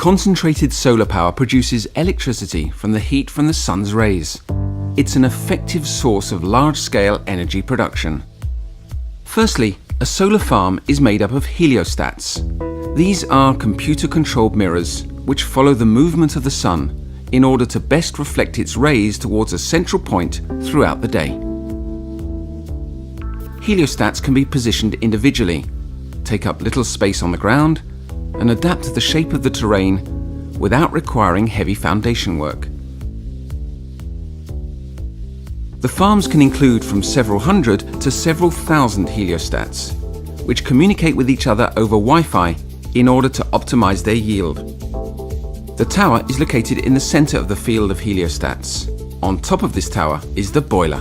Concentrated solar power produces electricity from the heat from the sun's rays. It's an effective source of large-scale energy production. Firstly, a solar farm is made up of heliostats. These are computer-controlled mirrors which follow the movement of the sun in order to best reflect its rays towards a central point throughout the day. Heliostats can be positioned individually, take up little space on the ground, and adapt to the shape of the terrain without requiring heavy foundation work. The farms can include from several hundred to several thousand heliostats, which communicate with each other over Wi-Fi in order to optimize their yield. The tower is located in the center of the field of heliostats. On top of this tower is the boiler.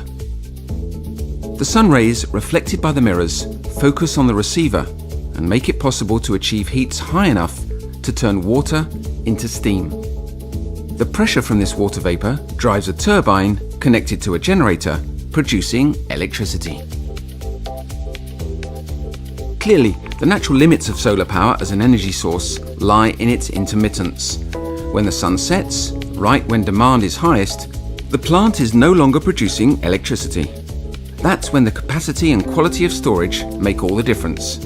The sun rays reflected by the mirrors focus on the receiver and make it possible to achieve heats high enough to turn water into steam. The pressure from this water vapor drives a turbine connected to a generator, producing electricity. Clearly, the natural limits of solar power as an energy source lie in its intermittence. When the sun sets, right when demand is highest, the plant is no longer producing electricity. That's when the capacity and quality of storage make all the difference.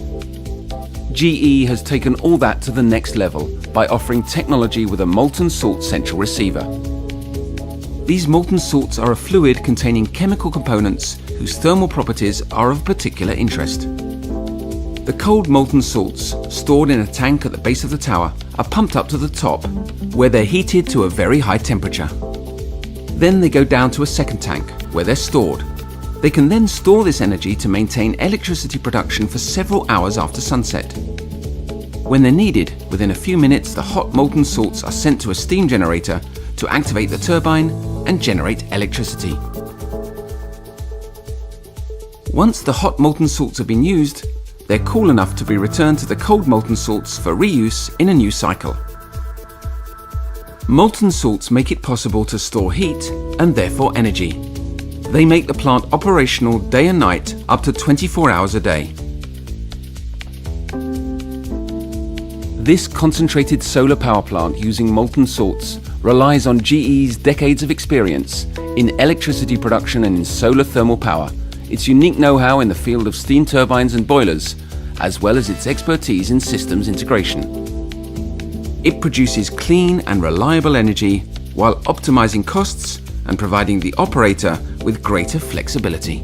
GE has taken all that to the next level by offering technology with a molten salt central receiver. These molten salts are a fluid containing chemical components whose thermal properties are of particular interest. The cold molten salts, stored in a tank at the base of the tower, are pumped up to the top, where they're heated to a very high temperature. Then they go down to a second tank, where they're stored. They can then store this energy to maintain electricity production for several hours after sunset. When they're needed, within a few minutes the hot molten salts are sent to a steam generator to activate the turbine and generate electricity. Once the hot molten salts have been used, they're cool enough to be returned to the cold molten salts for reuse in a new cycle. Molten salts make it possible to store heat and therefore energy. They make the plant operational day and night up to 24 hours a day. This concentrated solar power plant using molten salts relies on GE's decades of experience in electricity production and in solar thermal power, its unique know-how in the field of steam turbines and boilers, as well as its expertise in systems integration. It produces clean and reliable energy while optimizing costs and providing the operator with greater flexibility.